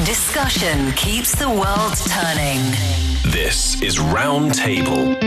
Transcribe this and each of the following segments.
Discussion keeps the world turning. This is Roundtable.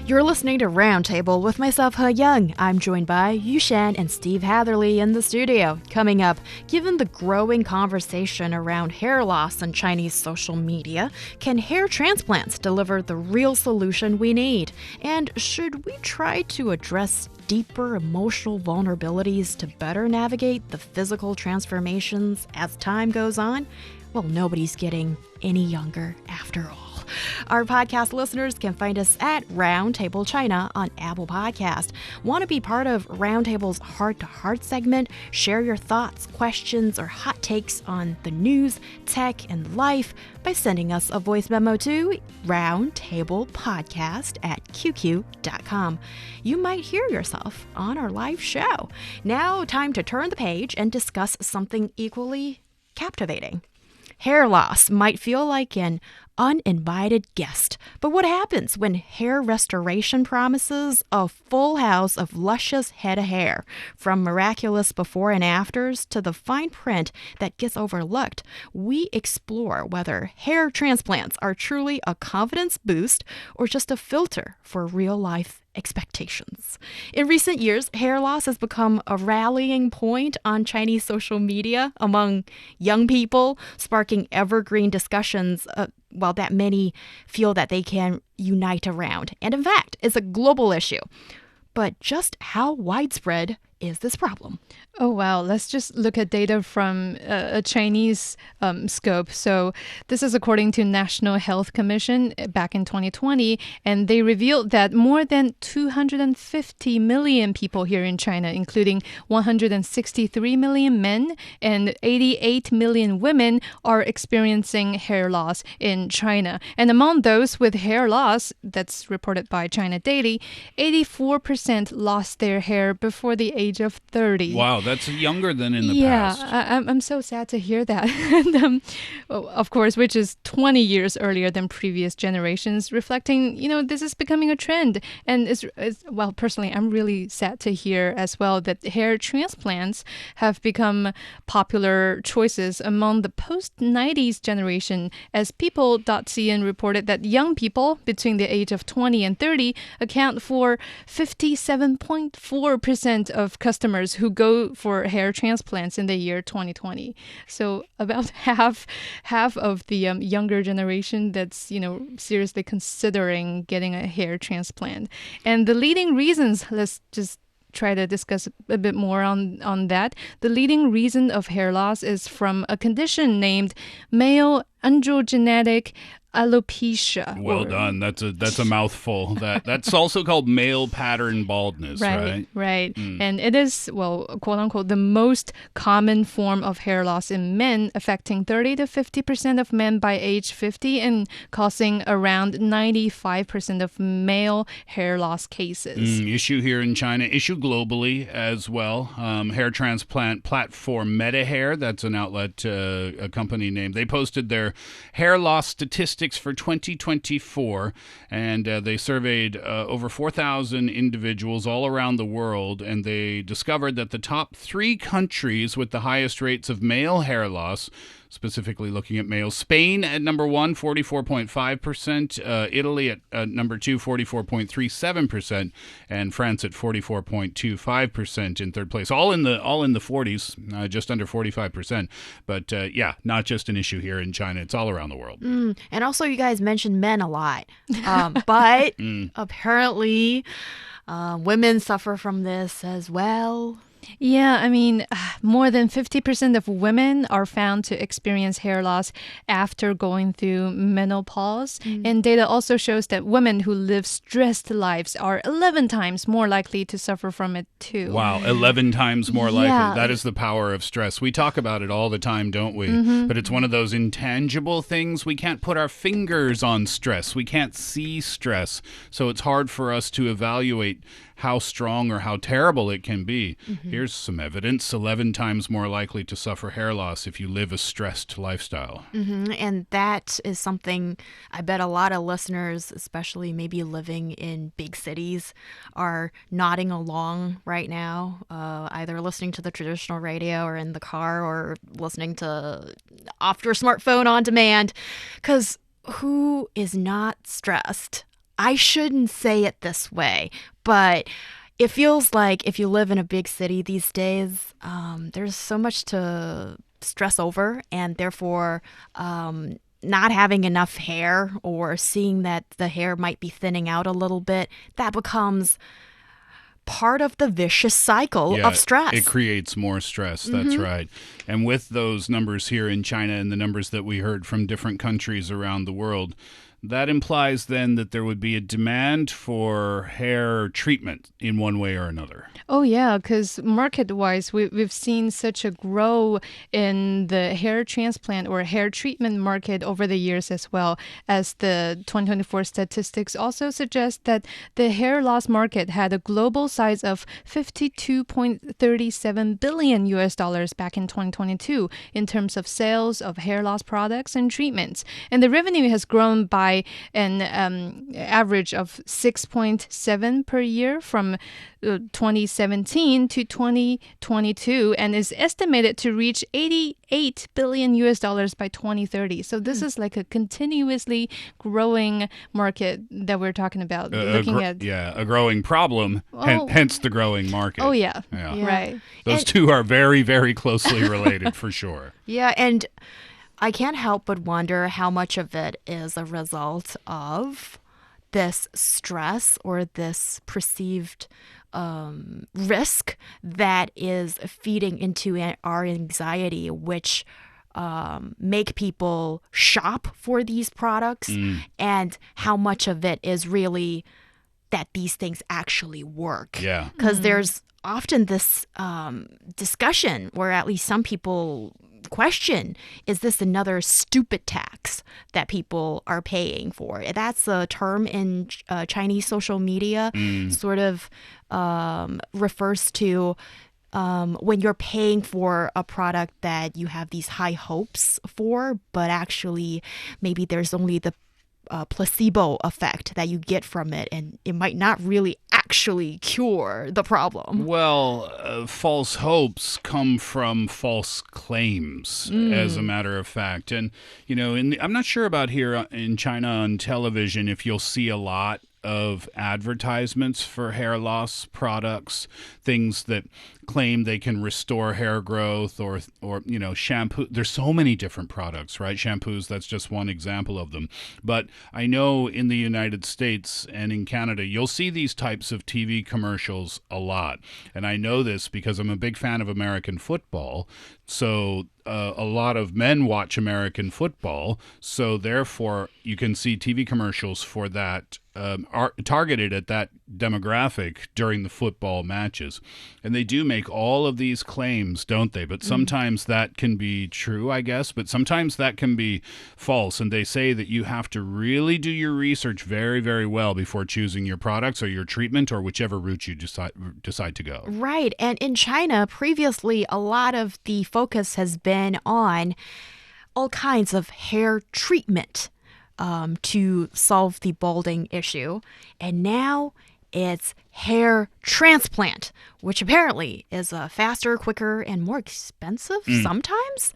You're listening to Roundtable with myself, He Young. I'm joined by Yushan and Steve Hatherley in the studio. Coming up, given the growing conversation around hair loss on Chinese social media, can hair transplants deliver the real solution we need? And should we try to address deeper emotional vulnerabilities to better navigate the physical transformations as time goes on? Well, nobody's getting any younger after all. Our podcast listeners can find us at Roundtable China on Apple Podcast. Want to be part of Roundtable's Heart-to-Heart segment? Share your thoughts, questions, or hot takes on the news, tech, and life by sending us a voice memo to roundtablepodcast@qq.com. You might hear yourself on our live show. Now, time to turn the page and discuss something equally captivating. Hair loss might feel like an uninvited guest, but what happens when hair restoration promises a full house of luscious head of hair? From miraculous before and afters to the fine print that gets overlooked, we explore whether hair transplants are truly a confidence boost or just a filter for real-life expectations. In recent years, hair loss has become a rallying point on Chinese social media among young people, sparking evergreen discussions that many feel that they can unite around. And in fact, it's a global issue. But just how widespread is this problem? Oh, wow. Let's just look at data from a Chinese scope. So this is according to National Health Commission back in 2020, and they revealed that more than 250 million people here in China, including 163 million men and 88 million women, are experiencing hair loss in China. And among those with hair loss, that's reported by China Daily, 84% lost their hair before the age of 30. Wow, that's younger than in the past. Yeah, I'm so sad to hear that. And, of course, which is 20 years earlier than previous generations, reflecting, this is becoming a trend. And well, personally, I'm really sad to hear as well that hair transplants have become popular choices among the post-90s generation, as People.cn reported that young people between the age of 20 and 30 account for 57.4% of customers who go for hair transplants in the year 2020. So about half of the younger generation that's, seriously considering getting a hair transplant. And the leading reasons, let's just try to discuss a bit more on that. The leading reason of hair loss is from a condition named male androgenetic alopecia. Well done. That's a mouthful. That's also called male pattern baldness, right? Right. And it is, quote unquote, the most common form of hair loss in men, affecting 30 to 50% of men by age 50 and causing around 95% of male hair loss cases. Issue here in China, issue globally as well. Hair transplant platform MetaHair, that's an outlet, a company name. They posted their hair loss statistics for 2024, and they surveyed over 4,000 individuals all around the world, and they discovered that the top 3 countries with the highest rates of male hair loss, specifically looking at males: Spain at number 1, 44.5%, Italy at number 2, 44.37%, and France at 44.25% in third place. All in the 40s, just under 45%. But not just an issue here in China; it's all around the world. And also, you guys mentioned men a lot, but apparently, women suffer from this as well. Yeah, I mean, more than 50% of women are found to experience hair loss after going through menopause. And data also shows that women who live stressed lives are 11 times more likely to suffer from it too. Wow, 11 times more likely. Yeah. That is the power of stress. We talk about it all the time, don't we? But it's one of those intangible things. We can't put our fingers on stress. We can't see stress. So it's hard for us to evaluate how strong or how terrible it can be. Here's some evidence: 11 times more likely to suffer hair loss if you live a stressed lifestyle. And that is something I bet a lot of listeners, especially maybe living in big cities, are nodding along right now, either listening to the traditional radio or in the car or listening to off your smartphone on demand. Because who is not stressed? I shouldn't say it this way, but it feels like if you live in a big city these days, there's so much to stress over, and therefore not having enough hair or seeing that the hair might be thinning out a little bit, that becomes part of the vicious cycle of stress. It creates more stress. That's right. And with those numbers here in China and the numbers that we heard from different countries around the world, that implies then that there would be a demand for hair treatment in one way or another. Oh, yeah, because market-wise, we've seen such a grow in the hair transplant or hair treatment market over the years as well, as the 2024 statistics also suggest that the hair loss market had a global size of $52.37 billion back in 2022 in terms of sales of hair loss products and treatments. And the revenue has grown by an average of 6.7 per year from 2017 to 2022, and is estimated to reach $88 billion by 2030. So this is like a continuously growing market that we're talking about. A growing problem, hence the growing market. Oh, yeah. Right. Those two are very, very closely related for sure. Yeah, and I can't help but wonder how much of it is a result of this stress or this perceived risk that is feeding into our anxiety, which make people shop for these products, and how much of it is really that these things actually work. Yeah. Because there's often this discussion, or at least some people question, is this another stupid tax that people are paying for? That's a term in Chinese social media, sort of refers to when you're paying for a product that you have these high hopes for, but actually maybe there's only the placebo effect that you get from it, and it might not really actually cure the problem. Well, false hopes come from false claims, as a matter of fact. And, you know, I'm not sure about here in China on television if you'll see a lot of advertisements for hair loss products, things that claim they can restore hair growth, or you know, shampoo. There's so many different products, right? Shampoos, that's just one example of them. But I know in the United States and in Canada, you'll see these types of TV commercials a lot. And I know this because I'm a big fan of American football. So a lot of men watch American football, so therefore you can see TV commercials for that are targeted at that demographic during the football matches. And they do make all of these claims, don't they? But sometimes that can be true, I guess, but sometimes that can be false. And they say that you have to really do your research very, very well before choosing your products or your treatment or whichever route you decide to go. Right. And in China, previously, a lot of the focus has been on all kinds of hair treatment to solve the balding issue. And now it's hair transplant, which apparently is a faster, quicker, and more expensive sometimes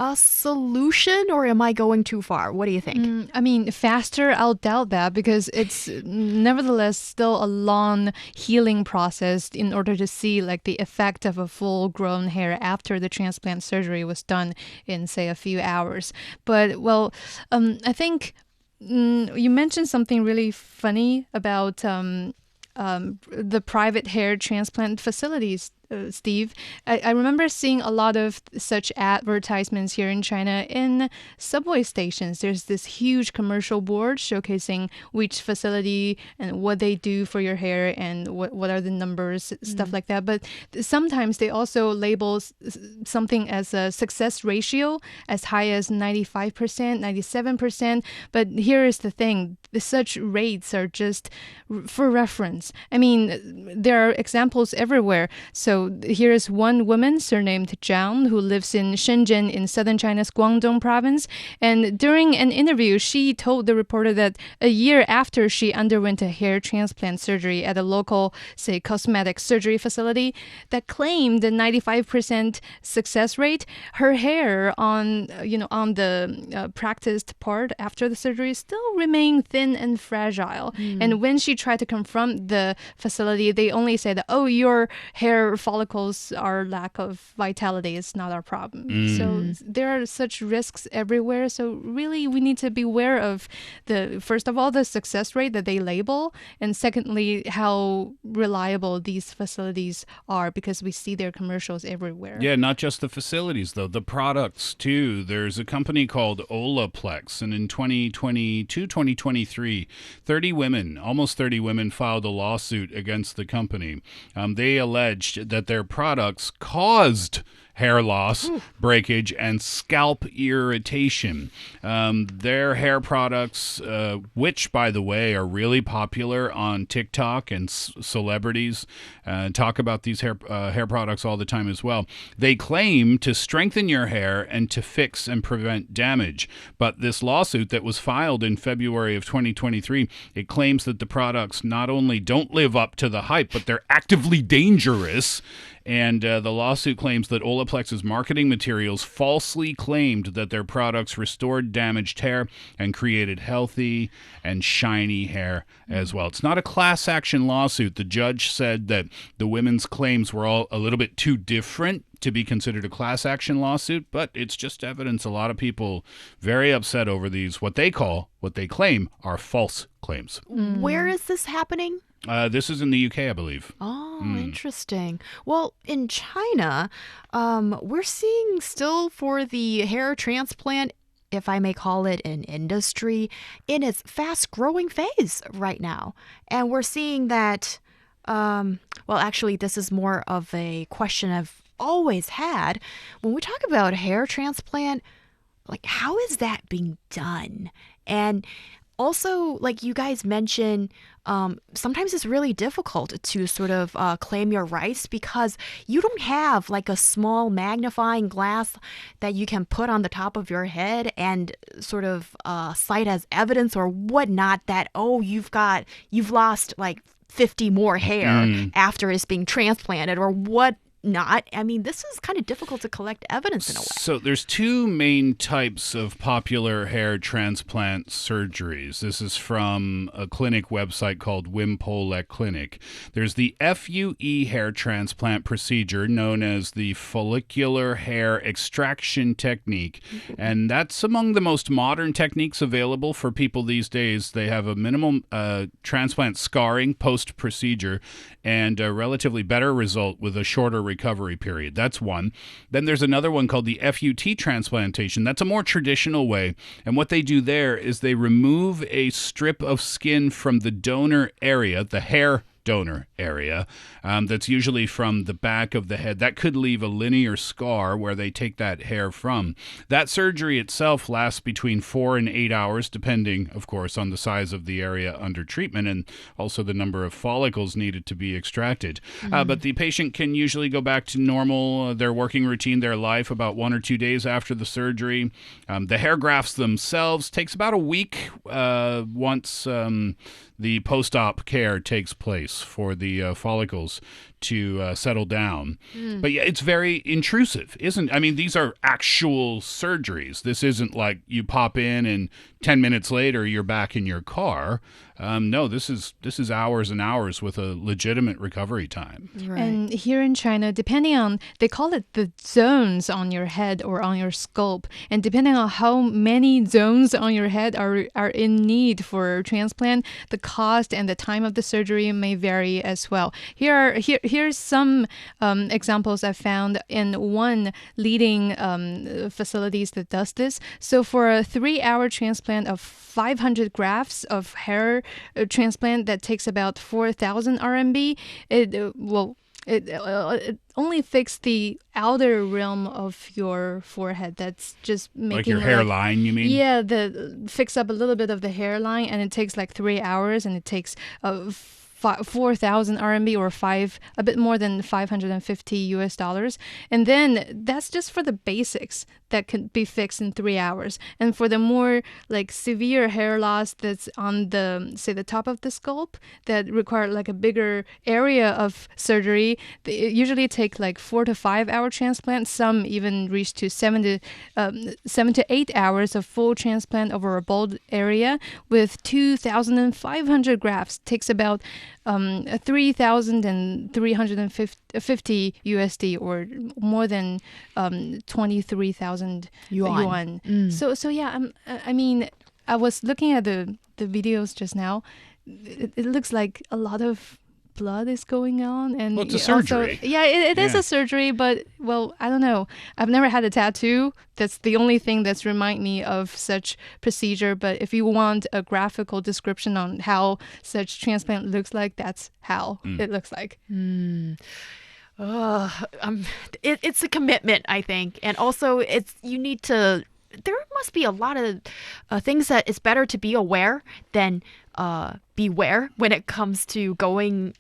a solution, or am I going too far? What do you think? I mean, faster, I'll doubt that, because it's nevertheless still a long healing process in order to see like the effect of a full-grown hair after the transplant surgery was done in, say, a few hours. But, well, I think you mentioned something really funny about the private hair transplant facilities Steve. I remember seeing a lot of such advertisements here in China in subway stations. There's this huge commercial board showcasing which facility and what they do for your hair and what are the numbers, stuff like that. But sometimes they also label something as a success ratio as high as 95%, 97%. But here is the thing. Such rates are just for reference. I mean, there are examples everywhere. So here is one woman surnamed Zhang who lives in Shenzhen in southern China's Guangdong province. And during an interview, she told the reporter that a year after she underwent a hair transplant surgery at a local, say, cosmetic surgery facility that claimed a 95% success rate, her hair on the practiced part after the surgery still remained thin and fragile. And when she tried to confront the facility, they only say that, oh, your hair follicles are lack of vitality. It's not our problem. So there are such risks everywhere. So really, we need to be aware of first of all, the success rate that they label, and secondly, how reliable these facilities are, because we see their commercials everywhere. Yeah, not just the facilities, though. The products, too. There's a company called Olaplex, and in 2022, 2023, almost 30 women filed a lawsuit against the company. They alleged that their products caused hair loss, breakage, and scalp irritation. Their hair products, which, by the way, are really popular on TikTok, and celebrities talk about these hair products all the time as well. They claim to strengthen your hair and to fix and prevent damage. But this lawsuit that was filed in February of 2023, it claims that the products not only don't live up to the hype, but they're actively dangerous. And the lawsuit claims that Olaplex's marketing materials falsely claimed that their products restored damaged hair and created healthy and shiny hair as well. It's not a class action lawsuit. The judge said that the women's claims were all a little bit too different to be considered a class action lawsuit, but it's just evidence. A lot of people very upset over these, what they claim are false claims. Where is this happening? This is in the UK, I believe. Oh, interesting. Well, in China, we're seeing still for the hair transplant, if I may call it an industry, in its fast-growing phase right now. And we're seeing that, actually, this is more of a question I've always had. When we talk about hair transplant, like, how is that being done? And also, like you guys mentioned, sometimes it's really difficult to sort of claim your rights because you don't have like a small magnifying glass that you can put on the top of your head and sort of cite as evidence or whatnot that, oh, you've lost like 50 more hair after it's being transplanted or what. Not. I mean, this is kind of difficult to collect evidence in a way. So there's two main types of popular hair transplant surgeries. This is from a clinic website called Wimpole Clinic. There's the FUE hair transplant procedure known as the follicular hair extraction technique. And that's among the most modern techniques available for people these days. They have a minimal transplant scarring post-procedure and a relatively better result with a shorter recovery period. That's one. Then there's another one called the FUT transplantation. That's a more traditional way. And what they do there is they remove a strip of skin from the donor area, the hair donor area, that's usually from the back of the head. That could leave a linear scar where they take that hair from. That surgery itself lasts between 4 and 8 hours, depending, of course, on the size of the area under treatment and also the number of follicles needed to be extracted. But the patient can usually go back to normal, their working routine, their life, about 1 or 2 days after the surgery. The hair grafts themselves takes about a week once the post-op care takes place for the follicles to settle down. But yeah, it's very intrusive, isn't it? I mean, these are actual surgeries. This isn't like you pop in and 10 minutes later you're back in your car. No, this is hours and hours with a legitimate recovery time. Right. And here in China, depending on, they call it the zones on your head or on your scalp. And depending on how many zones on your head are in need for transplant, the cost and the time of the surgery may vary as well. Here here's some examples I found in one leading facilities that does this. So for a 3-hour transplant of 500 grafts of hair transplant that takes about 4,000 RMB, it only fixed the outer rim of your forehead. That's just making like your hairline, you mean? Yeah, fix up a little bit of the hairline, and it takes like 3 hours, and it takes 4,000 RMB or a bit more than $550. And then that's just for the basics that could be fixed in 3 hours. And for the more like severe hair loss that's on the top of the scalp that require like a bigger area of surgery, they usually take like 4 to 5 hour transplant. Some even reach to 7 to 8 hours of full transplant over a bald area with 2,500 grafts. Takes about 3,350 USD or more than 23,000 yuan. So yeah, I mean, I was looking at the videos just now. It looks like a lot of blood is going on, and well, it's a surgery. Also, it is a surgery, but well, I don't know. I've never had a tattoo. That's the only thing that's remind me of such procedure. But if you want a graphical description on how such transplant looks like, that's how it looks like. It's a commitment, I think, and also there must be a lot of things that it's better to be aware than beware when it comes to going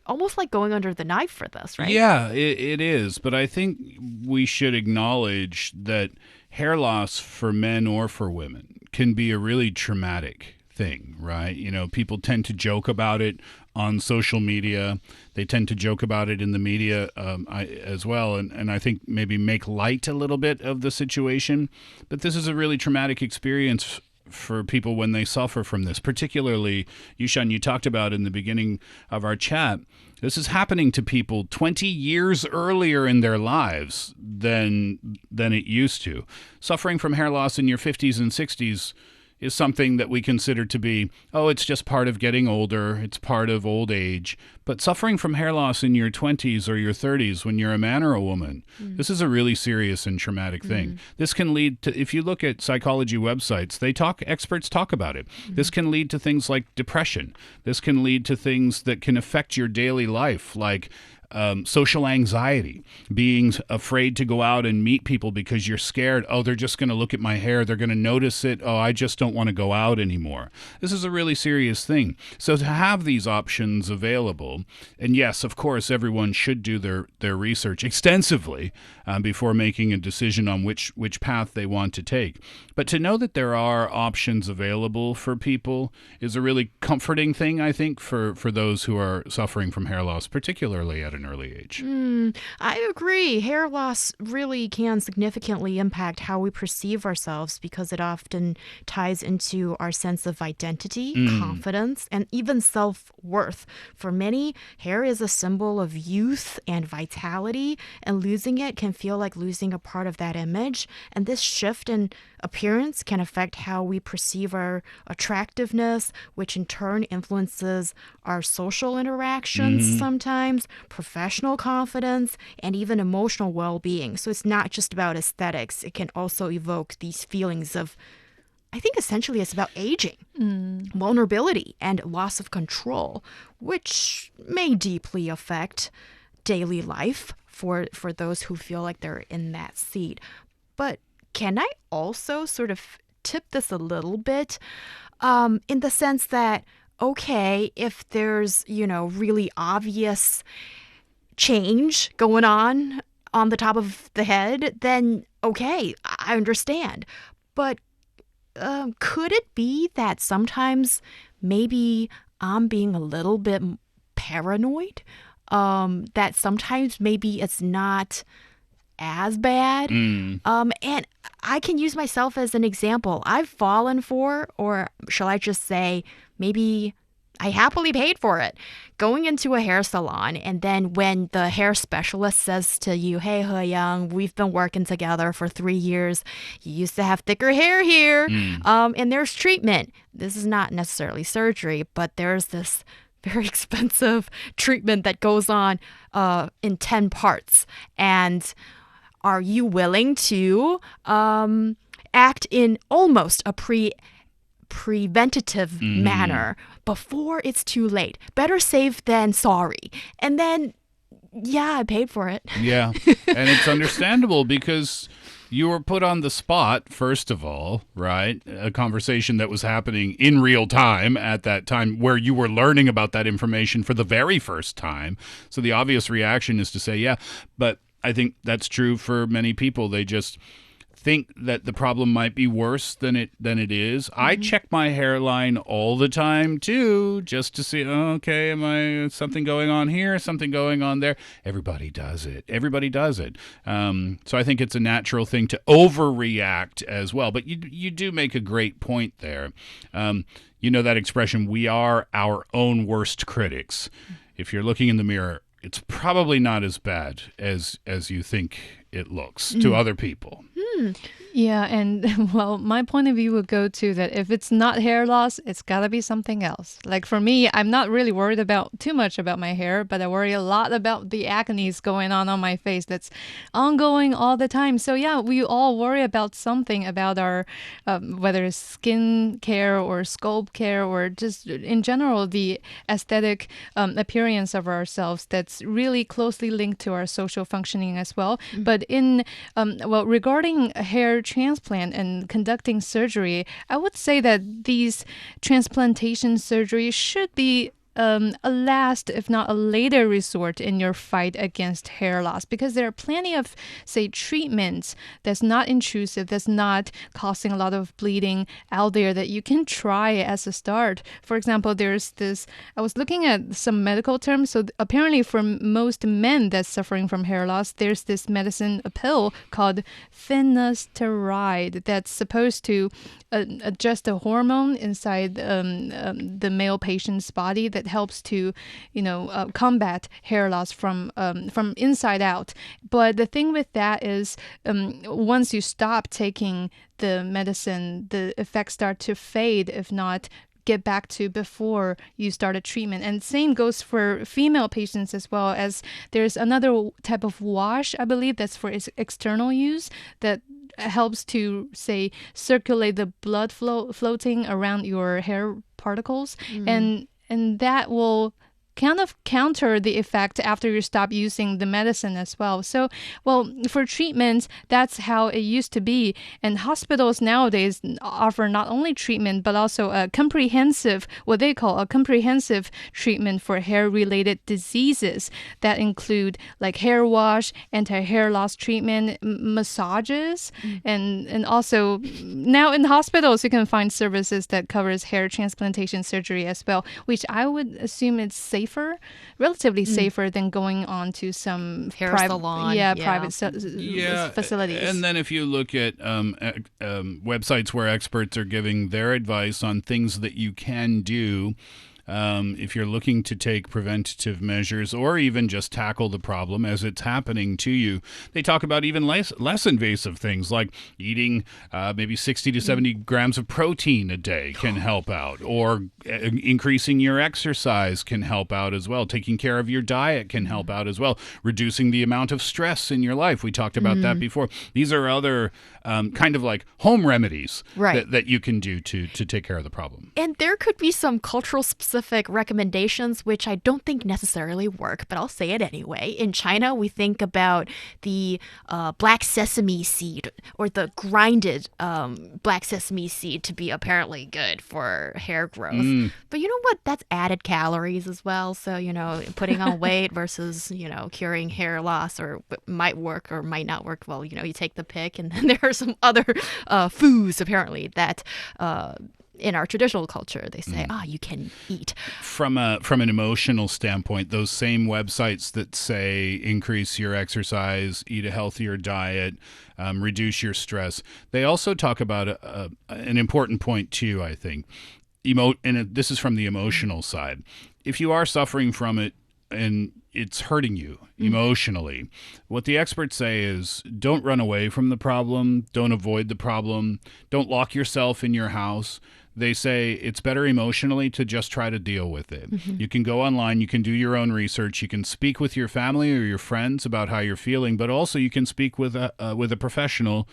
almost like going under the knife for this, right? Yeah, it is. But I think we should acknowledge that hair loss for men or for women can be a really traumatic thing, right? You know, people tend to joke about it on social media. They tend to joke about it in the media as well. And I think maybe make light a little bit of the situation. But this is a really traumatic experience for people when they suffer from this. Particularly, Yushan, you talked about in the beginning of our chat, this is happening to people 20 years earlier in their lives than it used to. Suffering from hair loss in your 50s and 60s is something that we consider to be, it's just part of getting older, it's part of old age. But suffering from hair loss in your 20s or your 30s when you're a man or a woman, this is a really serious and traumatic thing. This can lead to, if you look at psychology websites, experts talk about it. This can lead to things like depression. This can lead to things that can affect your daily life, like social anxiety, being afraid to go out and meet people because you're scared. They're just going to look at my hair. They're going to notice it. I just don't want to go out anymore. This is a really serious thing. So to have these options available, and yes, of course, everyone should do their research extensively before making a decision on which path they want to take. But to know that there are options available for people is a really comforting thing, I think, for those who are suffering from hair loss, particularly at an early age. I agree. Hair loss really can significantly impact how we perceive ourselves because it often ties into our sense of identity, confidence, and even self-worth. For many, hair is a symbol of youth and vitality, and losing it can feel like losing a part of that image. And this shift in appearance can affect how we perceive our attractiveness, which in turn influences our social interactions sometimes, professional confidence, and even emotional well-being. So it's not just about aesthetics. It can also evoke these feelings of, I think essentially it's about aging, vulnerability, and loss of control, which may deeply affect daily life for those who feel like they're in that seat. But can I also sort of tip this a little bit in the sense that, okay, if there's, really obvious change going on the top of the head, then okay, I understand. But could it be that sometimes maybe I'm being a little bit paranoid? That sometimes maybe it's not as bad. And I can use myself as an example. I've fallen for, or shall I just say, maybe I happily paid for it, going into a hair salon, and then when the hair specialist says to you, "Hey, He Yang, we've been working together for 3 years. You used to have thicker hair here, and there's treatment." This is not necessarily surgery, but there's this very expensive treatment that goes on in 10 parts. And are you willing to act in almost a preventative manner before it's too late? Better safe than sorry. And then, yeah, I paid for it. Yeah, and it's understandable because you were put on the spot, first of all, right? A conversation that was happening in real time at that time where you were learning about that information for the very first time. So the obvious reaction is to say, yeah, but I think that's true for many people. They just think that the problem might be worse than it is. I check my hairline all the time too, just to see, okay, something going on here, something going on there. Everybody does it. So I think it's a natural thing to overreact as well. But you do make a great point there. You know that expression, we are our own worst critics. If you're looking in the mirror, it's probably not as bad as you think it looks to other people. Yeah, and well, my point of view would go to that if it's not hair loss, it's got to be something else. Like for me, I'm not really worried about too much about my hair, but I worry a lot about the acne going on my face that's ongoing all the time. So yeah, we all worry about something about our, whether it's skin care or scalp care or just in general, the aesthetic appearance of ourselves that's really closely linked to our social functioning as well. But regarding hair transplant and conducting surgery, I would say that these transplantation surgeries should be a last, if not a later resort in your fight against hair loss, because there are plenty of, say, treatments that's not intrusive, that's not causing a lot of bleeding out there that you can try as a start. For example, there's this, I was looking at some medical terms. So apparently for most men that's suffering from hair loss, there's this medicine, a pill called finasteride that's supposed to adjust a hormone inside the male patient's body that helps to, combat hair loss from inside out. But the thing with that is, once you stop taking the medicine, the effects start to fade, if not get back to before you started treatment. And same goes for female patients as well, as there's another type of wash, I believe, that's for external use that helps to, say, circulate the blood floating around your hair particles. And that will kind of counter the effect after you stop using the medicine as well. So, for treatments, that's how it used to be. And hospitals nowadays offer not only treatment, but also a comprehensive, what they call a comprehensive treatment for hair-related diseases that include like hair wash, anti-hair loss treatment, massages, and also now in hospitals, you can find services that covers hair transplantation surgery as well, which I would assume it's relatively safer than going on to some hair salon, private facilities. And then if you look at websites where experts are giving their advice on things that you can do, if you're looking to take preventative measures or even just tackle the problem as it's happening to you, they talk about even less invasive things like eating maybe 60 to 70 grams of protein a day can help out, or increasing your exercise can help out as well. Taking care of your diet can help out as well. Reducing the amount of stress in your life. We talked about that before. These are other kind of like home remedies that you can do to take care of the problem. And there could be some cultural specific recommendations, which I don't think necessarily work, but I'll say it anyway. In China, we think about the black sesame seed or the grinded black sesame seed to be apparently good for hair growth. But you know what? That's added calories as well. So, putting on weight versus, curing hair loss, or might work or might not work. Well, you take the pick, and then there are some other foods apparently that in our traditional culture, they say, you can eat. From an emotional standpoint, those same websites that say increase your exercise, eat a healthier diet, reduce your stress, they also talk about an important point too, I think. And this is from the emotional side. If you are suffering from it and it's hurting you emotionally, what the experts say is don't run away from the problem, don't avoid the problem, don't lock yourself in your house. they say it's better emotionally to just try to deal with it. You can go online, you can do your own research, you can speak with your family or your friends about how you're feeling, but also you can speak with a professional,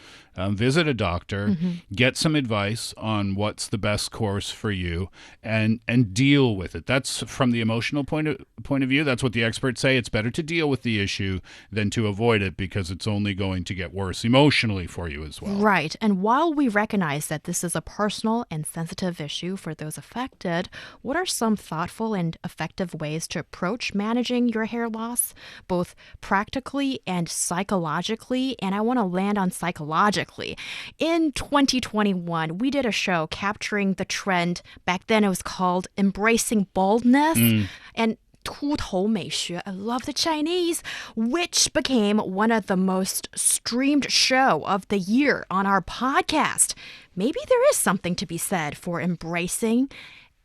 visit a doctor, get some advice on what's the best course for you, and deal with it. That's from the emotional point of view. That's what the experts say. It's better to deal with the issue than to avoid it, because it's only going to get worse emotionally for you as well. Right. And while we recognize that this is a personal and sensitive issue for those affected, what are some thoughtful and effective ways to approach managing your hair loss, both practically and psychologically? And I want to land on psychologically. In 2021, we did a show capturing the trend. Back then it was called Embracing Baldness. And 秃头美学, I love the Chinese, which became one of the most streamed show of the year on our podcast. Maybe there is something to be said for embracing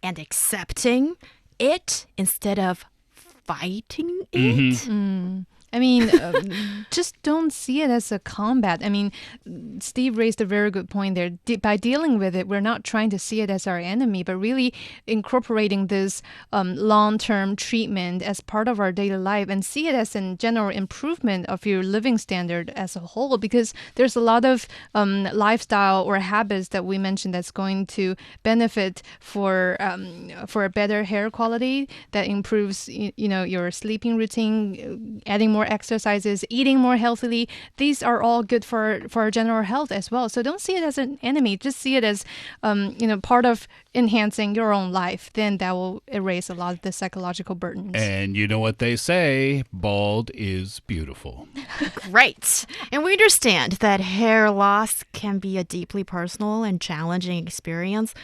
and accepting it instead of fighting it. I mean, just don't see it as a combat. I mean, Steve raised a very good point there. By dealing with it, we're not trying to see it as our enemy, but really incorporating this long-term treatment as part of our daily life and see it as a general improvement of your living standard as a whole, because there's a lot of lifestyle or habits that we mentioned that's going to benefit for a better hair quality that improves, your sleeping routine, adding more exercises, eating more healthily. These are all good for our general health as well. So don't see it as an enemy. Just see it as, part of enhancing your own life. Then that will erase a lot of the psychological burdens. And you know what they say, bald is beautiful. Great. And we understand that hair loss can be a deeply personal and challenging experience.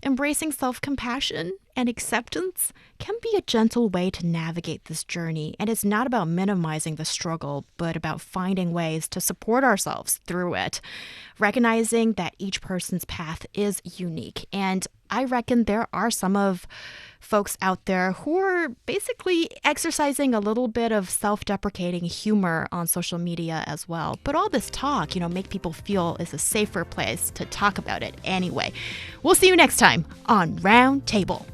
Embracing self-compassion and acceptance can be a gentle way to navigate this journey. And it's not about minimizing the struggle, but about finding ways to support ourselves through it. Recognizing that each person's path is unique. And I reckon there are some of folks out there who are basically exercising a little bit of self-deprecating humor on social media as well. But all this talk, make people feel is a safer place to talk about it anyway. We'll see you next time on Round Table.